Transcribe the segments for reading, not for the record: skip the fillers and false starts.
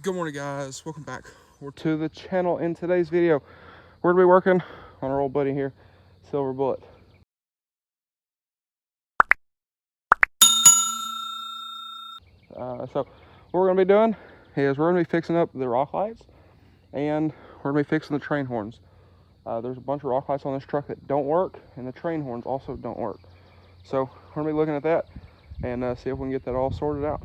Good morning, guys. Welcome back to the channel. In today's video, we're gonna be working on our old buddy here, Silver Bullet. So what we're gonna be doing is we're gonna be fixing up the rock lights, and we're gonna be fixing the train horns. There's a bunch of rock lights on this truck that don't work, and the train horns also don't work. So we're gonna be looking at that and see if we can get that all sorted out.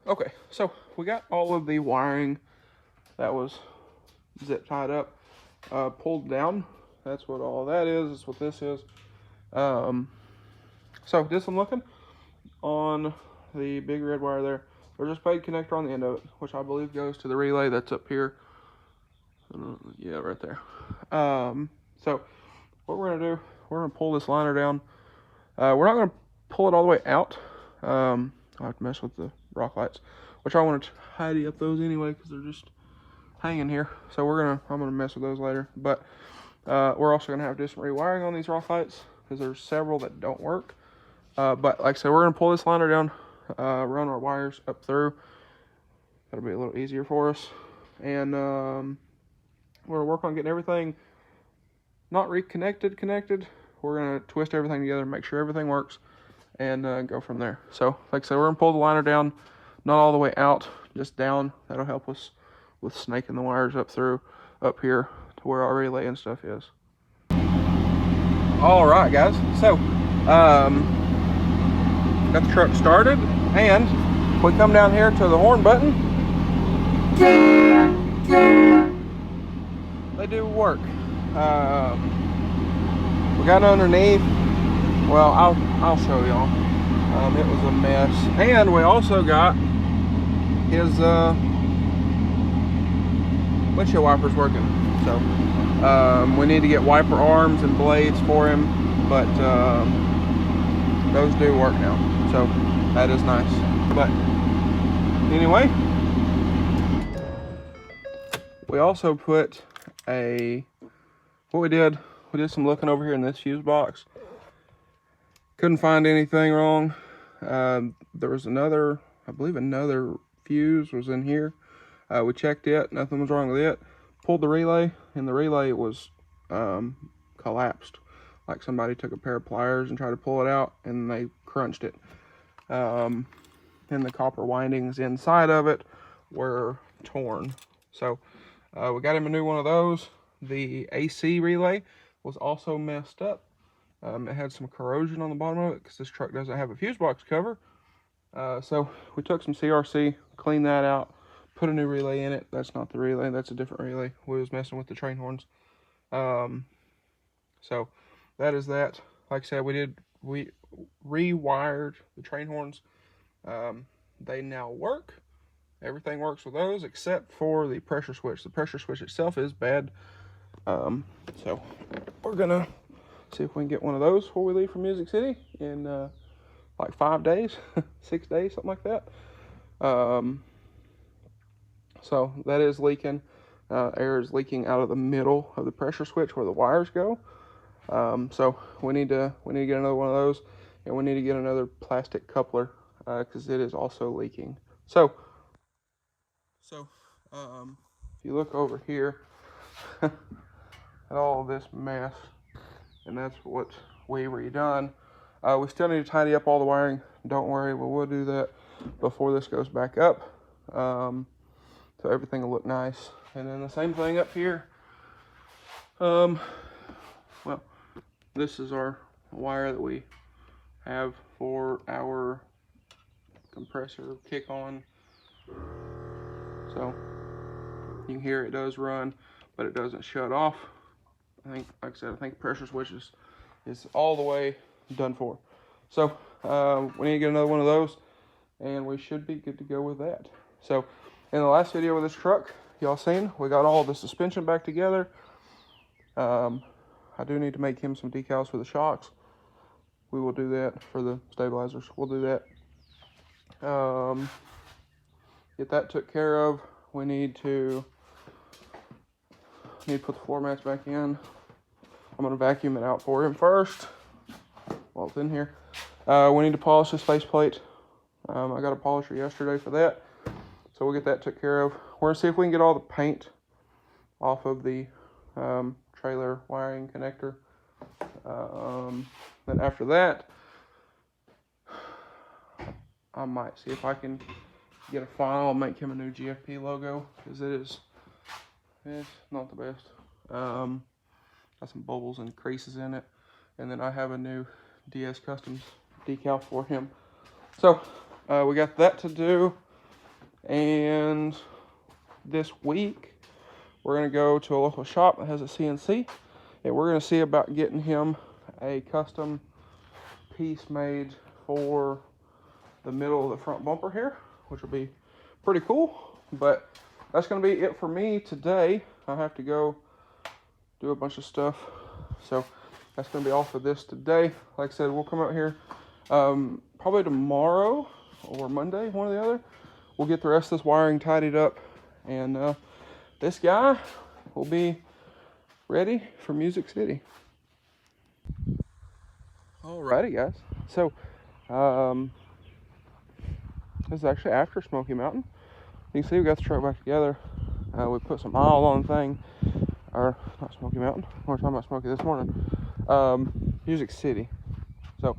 Okay, so we got all of the wiring that was zip tied up, pulled down. That's what all that is. That's what this is. So did some looking on the big red wire there. There's a spade connector on the end of it, which I believe goes to the relay that's up here. Yeah, right there. So what we're gonna do, we're gonna pull this liner down. We're not gonna pull it all the way out. I'll have to mess with the rock lights, which I want to tidy up those anyway because they're just hanging here. So I'm gonna mess with those later. But we're also gonna have to do some rewiring on these rock lights because there's several that don't work. But like I said, we're gonna pull this liner down, run our wires up through. That'll be a little easier for us. And we're gonna work on getting everything not connected. We're gonna twist everything together, make sure everything works, and go from there. So like I said, we're gonna pull the liner down, not all the way out, just down. That'll help us with snaking the wires up here to where our relay and stuff is. All right, guys, so got the truck started, and we come down here to the horn button. They do work. We got underneath. Well, I'll show y'all. It was a mess, and we also got his windshield wipers working. So we need to get wiper arms and blades for him, but those do work now, so that is nice. But anyway, we also put we did some looking over here in this fuse box. Couldn't find anything wrong. There was I believe another fuse was in here. We checked it, nothing was wrong with it. Pulled the relay, and the relay was collapsed. Like somebody took a pair of pliers and tried to pull it out, and they crunched it. And the copper windings inside of it were torn. So we got him a new one of those. The AC relay was also messed up. It had some corrosion on the bottom of it because this truck doesn't have a fuse box cover. So we took some CRC, cleaned that out, put a new relay in it. That's not the relay, that's a different relay. We was messing with the train horns. So that is that. Like I said, we rewired the train horns. They now work. Everything works with those except for the pressure switch. The pressure switch itself is bad. So we're gonna see if we can get one of those before we leave for Music City in like 5 days, 6 days, something like that. So that is leaking. Air is leaking out of the middle of the pressure switch where the wires go. So we need to get another one of those, and we need to get another plastic coupler because it is also leaking. So if you look over here at all this mess, and that's what we redone. We still need to tidy up all the wiring. Don't worry, we will do that before this goes back up. So everything will look nice. And then the same thing up here. Well, this is our wire that we have for our compressor kick on. So you can hear it does run, but it doesn't shut off. I think, like I said, I think pressure switch is all the way done for. So we need to get another one of those, and we should be good to go with that. So in the last video with this truck, y'all seen, we got all the suspension back together. I do need to make him some decals for the shocks. We will do that for the stabilizers. We'll do that. Get that took care of. We need to put the floor mats back in. I'm going to vacuum it out for him first while it's in here. We need to polish this faceplate. I got a polisher yesterday for that, so we'll get that took care of. We're gonna see if we can get all the paint off of the trailer wiring connector. Then after that, I might see if I can get a file and make him a new GFP logo, because it's not the best. Got some bubbles and creases in it, and then I have a new DS Customs decal for him. So we got that to do, and this week we're gonna go to a local shop that has a CNC, and we're gonna see about getting him a custom piece made for the middle of the front bumper here, which will be pretty cool. But that's gonna be it for me today. I have to go do a bunch of stuff, so that's gonna be all for this today. Like I said, we'll come out here probably tomorrow or Monday, one or the other. We'll get the rest of this wiring tidied up, and this guy will be ready for Music City. Alrighty, guys. So this is actually after Smoky Mountain. You can see we got the truck back together. We put some oil on the thing, or not Smoky Mountain. We were talking about Smoky this morning. Music City. So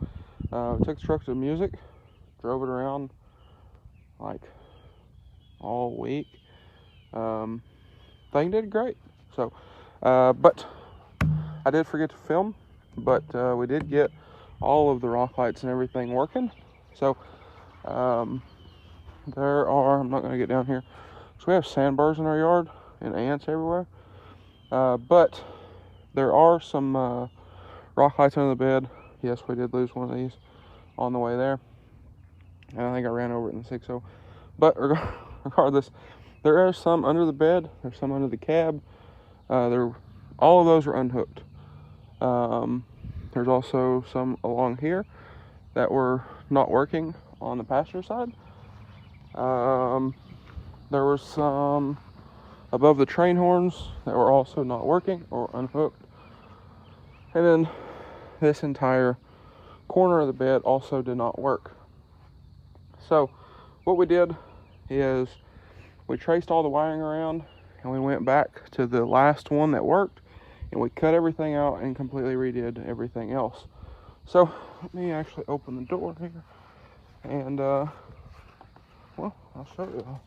we took the truck to Music, drove it around like all week. Thing did great. So, but I did forget to film, but we did get all of the rock lights and everything working. So there are, I'm not going to get down here. So we have sandbars in our yard and ants everywhere. But there are some rock lights under the bed. Yes, we did lose one of these on the way there. And I think I ran over it in the 6.0. But regardless, there are some under the bed. There's some under the cab. All of those are unhooked. There's also some along here that were not working on the passenger side. There were some above the train horns that were also not working or unhooked. And then this entire corner of the bed also did not work. So what we did is we traced all the wiring around, and we went back to the last one that worked, and we cut everything out and completely redid everything else. So let me actually open the door here, and well, I'll show you.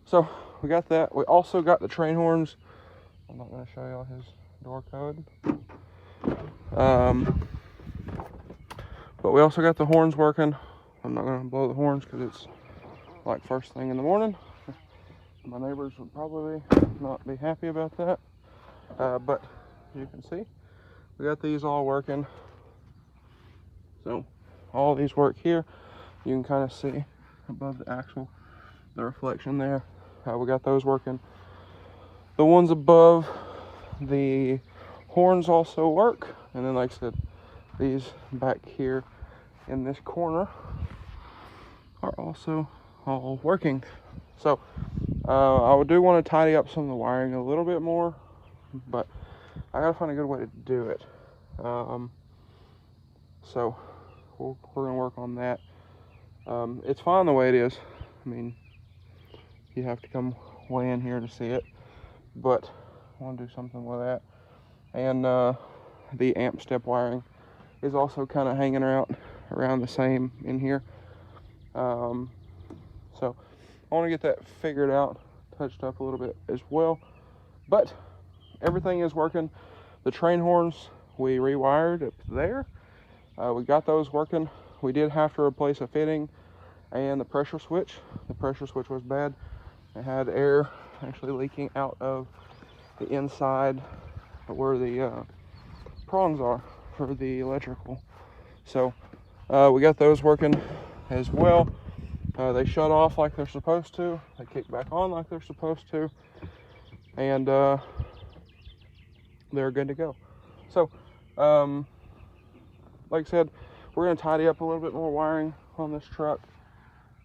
So we got that. We also got the train horns. I'm not going to show y'all his door code. But we also got the horns working. I'm not going to blow the horns because it's like first thing in the morning. My neighbors would probably not be happy about that. But you can see, we got these all working. So all these work here. You can kind of see above the axle, the reflection there. We got those working. The ones above the horns also work. And then, like I said, these back here in this corner are also all working. So I do want to tidy up some of the wiring a little bit more, but I gotta find a good way to do it. So we're gonna work on that. It's fine the way it is. I mean, you have to come way in here to see it, but I want to do something with that. And the amp step wiring is also kind of hanging around the same in here. So I want to get that figured out, touched up a little bit as well. But everything is working. The train horns we rewired up there. We got those working. We did have to replace a fitting and the pressure switch. The pressure switch was bad. It had air actually leaking out of the inside where the prongs are for the electrical. So we got those working as well. They shut off like they're supposed to. They kick back on like they're supposed to. And they're good to go. So like I said, we're going to tidy up a little bit more wiring on this truck.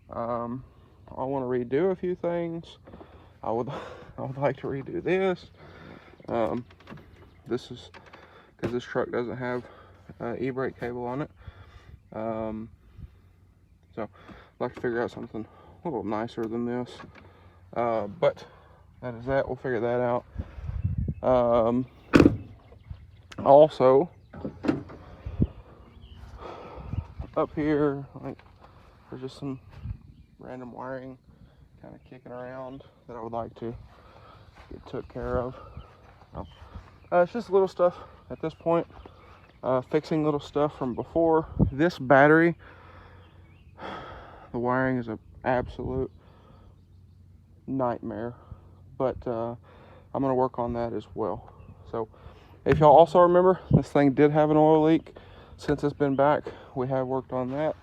I want to redo a few things. I would like to redo this. This is because this truck doesn't have e-brake cable on it. So I'd like to figure out something a little nicer than this. But that is that. We'll figure that out. Also, up here, like, there's just some random wiring kind of kicking around that I would like to get took care of. It's just little stuff at this point. Fixing little stuff from before. This battery, the wiring is an absolute nightmare, but I'm going to work on that as well. So if y'all also remember, this thing did have an oil leak. Since it's been back, we have worked on that.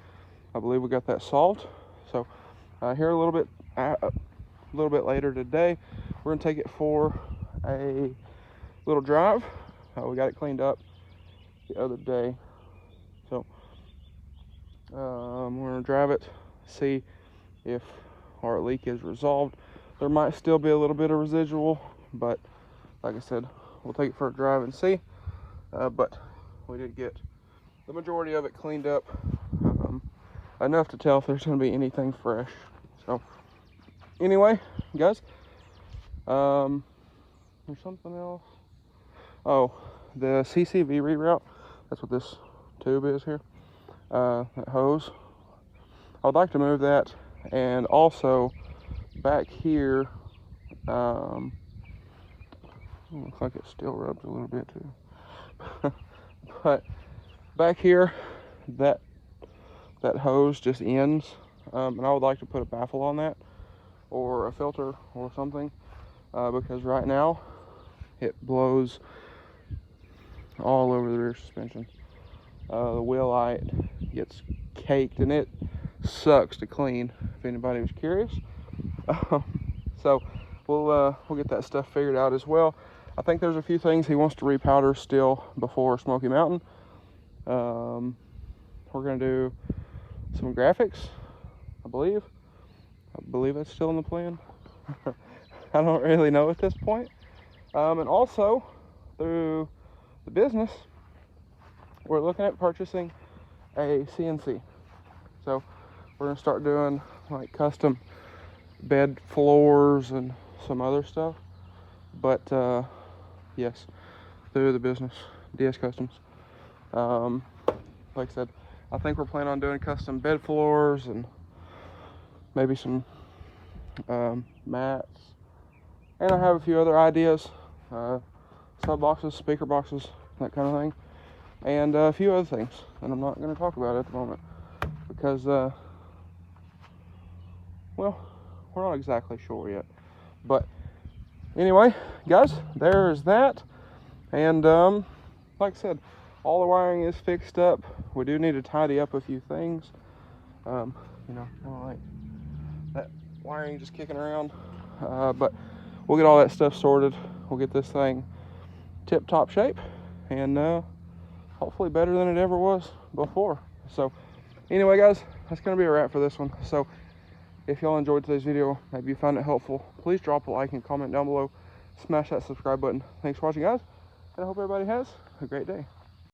I believe we got that solved. So here a little bit later today, we're going to take it for a little drive. We got it cleaned up the other day, so we're going to drive it, see if our leak is resolved. There might still be a little bit of residual, but like I said, we'll take it for a drive and see. But we did get the majority of it cleaned up, enough to tell if there's going to be anything fresh. So anyway, guys, there's something else. Oh, the CCV reroute. That's what this tube is here. That hose. I would like to move that, and also back here. Looks like it still rubs a little bit too. But back here, that hose just ends, and I would like to put a baffle on that, or a filter or something, because right now it blows all over the rear suspension. The wheel light gets caked, and it sucks to clean, if anybody was curious. So we'll get that stuff figured out as well. I think there's a few things he wants to repowder still before Smoky Mountain. We're gonna do some graphics, I believe that's still in the plan. I don't really know at this point. And also through the business, we're looking at purchasing a CNC. So we're gonna start doing like custom bed floors and some other stuff. But yes, through the business, DS Customs. Like I said, I think we're planning on doing custom bed floors and maybe some mats. And I have a few other ideas, sub boxes, speaker boxes, that kind of thing, and a few other things that I'm not going to talk about at the moment because, well, we're not exactly sure yet. But anyway, guys, there's that. And like I said, all the wiring is fixed up. We do need to tidy up a few things. You know, like that wiring just kicking around. But we'll get all that stuff sorted. We'll get this thing tip-top shape, and hopefully better than it ever was before. So anyway, guys, that's going to be a wrap for this one. So if y'all enjoyed today's video, maybe you found it helpful, please drop a like and comment down below. Smash that subscribe button. Thanks for watching, guys, and I hope everybody has a great day.